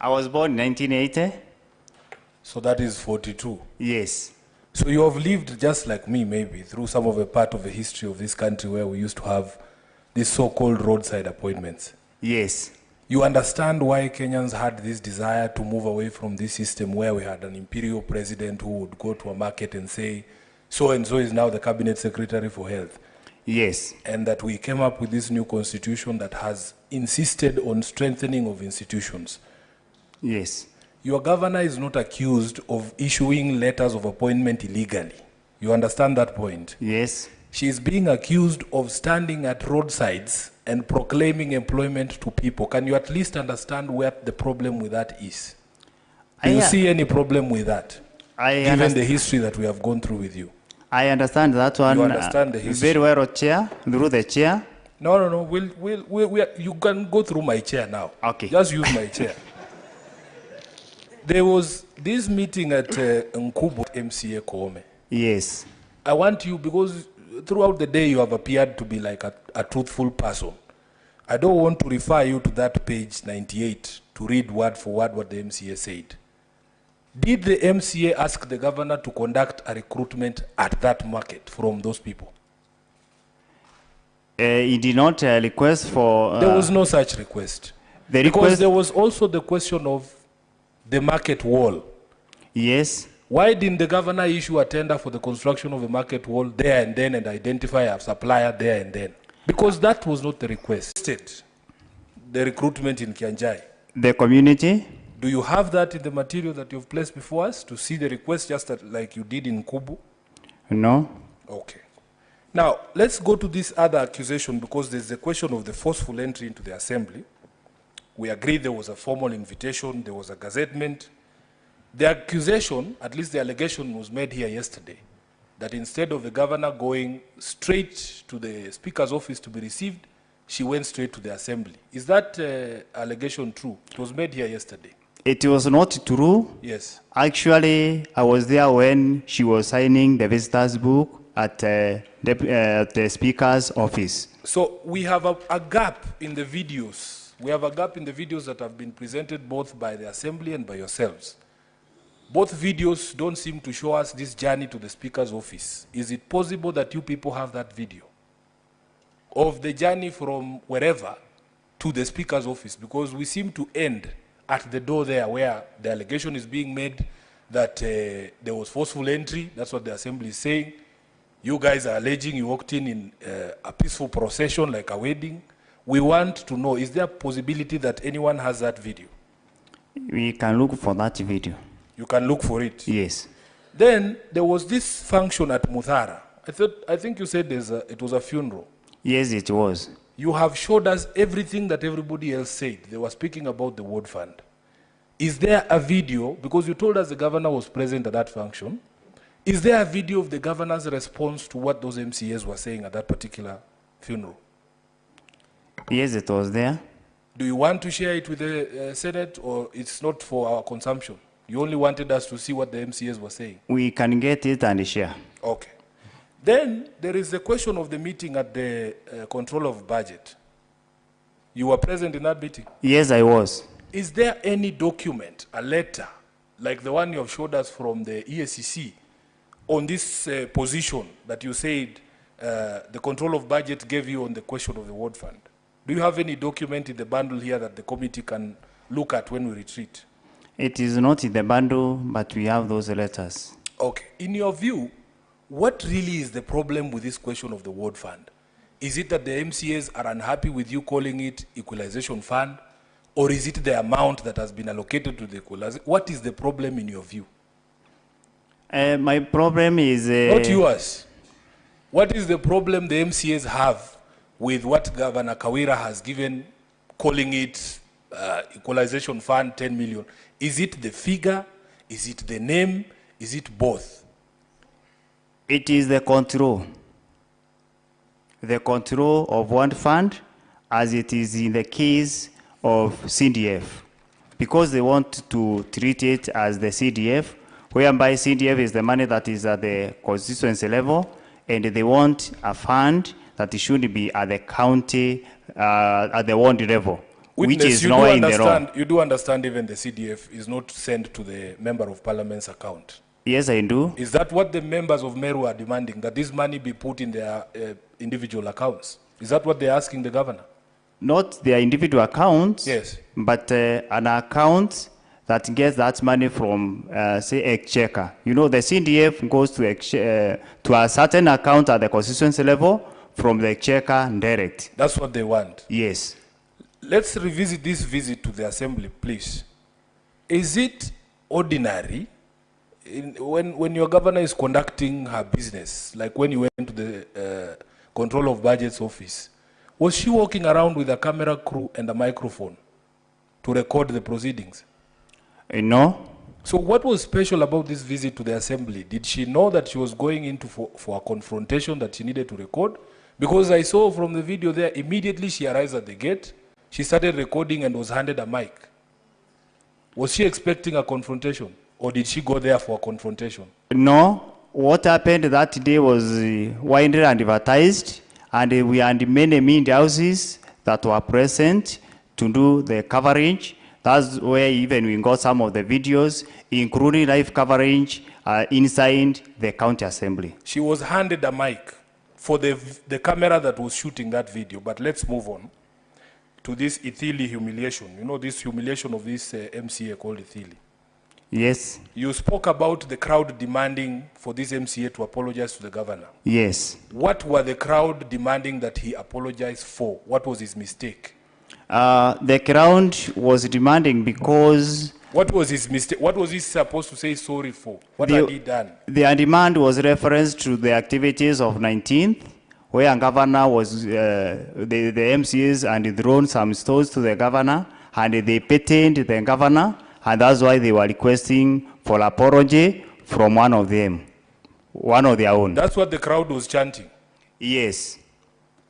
I was born in 1980. So that is 42. Yes. So you have lived just like me, maybe, through some of a part of the history of this country where we used to have these so-called roadside appointments. Yes. You understand why Kenyans had this desire to move away from this system where we had an imperial president who would go to a market and say, so-and-so is now the cabinet secretary for health. Yes. And that we came up with this new constitution that has insisted on strengthening of institutions. Yes. Your governor is not accused of issuing letters of appointment illegally. You understand that point? Yes. She is being accused of standing at roadsides and proclaiming employment to people. Can you at least understand where the problem with that is? Do you see any problem with that? Given the history that we have gone through with you. I understand that one. You understand the history? Very well, Chair. Through the chair. No. You can go through my chair now. Okay. Just use my chair. There was this meeting at Nkubu MCA Koome. Yes. I want you, because throughout the day you have appeared to be like a truthful person. I don't want to refer you to that page 98 to read word for word what the MCA said. Did the MCA ask the governor to conduct a recruitment at that market from those people? He did not request for... there was no such request. Because there was also the question of the market wall. Yes. Why didn't the governor issue a tender for the construction of a market wall there and then and identify a supplier there and then? Because that was not the request. The recruitment in Kianjai. The community? Do you have that in the material that you've placed before us to see the request just like you did in Kubu? No. Okay. Now, let's go to this other accusation because there's the question of the forceful entry into the assembly. We agreed there was a formal invitation, there was a gazettement. The accusation, at least the allegation was made here yesterday, that instead of the governor going straight to the speaker's office to be received, she went straight to the assembly. Is that allegation true? It was made here yesterday. It was not true. Yes. Actually, I was there when she was signing the visitor's book at the speaker's office. So we have a gap in the videos. We have a gap in the videos that have been presented both by the assembly and by yourselves. Both videos don't seem to show us this journey to the speaker's office. Is it possible that you people have that video of the journey from wherever to the speaker's office? Because we seem to end at the door there where the allegation is being made that there was forceful entry. That's what the assembly is saying. You guys are alleging you walked in a peaceful procession like a wedding. We want to know, is there a possibility that anyone has that video? We can look for that video. You can look for it? Yes. Then there was this function at Muthara. I think you said it was a funeral. Yes, it was. You have showed us everything that everybody else said. They were speaking about the ward fund. Is there a video, because you told us the governor was present at that function, is there a video of the governor's response to what those MCAs were saying at that particular funeral? Yes, it was there. Do you want to share it with the Senate, or it's not for our consumption? You only wanted us to see what the MCAs were saying? We can get it and share. Okay. Then there is the question of the meeting at the control of budget. You were present in that meeting? Yes, I was. Is there any document, a letter, like the one you have showed us from the EACC, on this position that you said the control of budget gave you on the question of the ward fund? Do you have any document in the bundle here that the committee can look at when we retreat? It is not in the bundle, but we have those letters. Okay. In your view, what really is the problem with this question of the ward fund? Is it that the MCAs are unhappy with you calling it equalization fund? Or is it the amount that has been allocated to the equalization? What is the problem in your view? My problem is... not yours. What is the problem the MCAs have with what Governor Kawira has given, calling it equalization fund 10 million? Is it the figure? Is it the name? Is it both? It is the control. The control of one fund, as it is in the case of CDF. Because they want to treat it as the CDF, whereby CDF is the money that is at the constituency level, and they want a fund that should be at the county, at the ward level, which is nowhere in the law. You do understand even the CDF is not sent to the member of parliament's account. Yes, I do. Is that what the members of Meru are demanding, that this money be put in their individual accounts? Is that what they're asking the governor? Not their individual accounts, Yes. but an account that gets that money from, say, exchequer. You know, the CDF goes to a certain account at the constituency level from the exchequer direct. That's what they want. Yes. Let's revisit this visit to the assembly, please. Is it ordinary when your governor is conducting her business, like when you went to the control of budgets office, was she walking around with a camera crew and a microphone to record the proceedings? No. So what was special about this visit to the assembly? Did she know that she was going into for a confrontation that she needed to record? Because I saw from the video there, immediately she arrives at the gate, she started recording and was handed a mic. Was she expecting a confrontation? Or did she go there for a confrontation? No. What happened that day was widely advertised, and we had many media houses that were present to do the coverage. That's where even we got some of the videos, including live coverage inside the county assembly. She was handed a mic for the camera that was shooting that video. But let's move on to this Ithili humiliation. You know, this humiliation of this MCA called Ithili. Yes. You spoke about the crowd demanding for this MCA to apologize to the governor. Yes. What were the crowd demanding that he apologize for? What was his mistake? The crowd was demanding because... What was his mistake? What was he supposed to say sorry for? What had he done? Their demand was reference to the activities of 19th, where governor was, the MCAs and thrown some stones to the governor, and they petitioned the governor, and that's why they were requesting for apology from one of them, one of their own. That's what the crowd was chanting? Yes.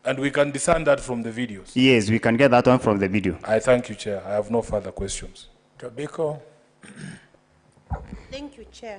And we can discern that from the videos? Yes, we can get that one from the video. I thank you, Chair. I have no further questions. Tobiko. Thank you, Chair.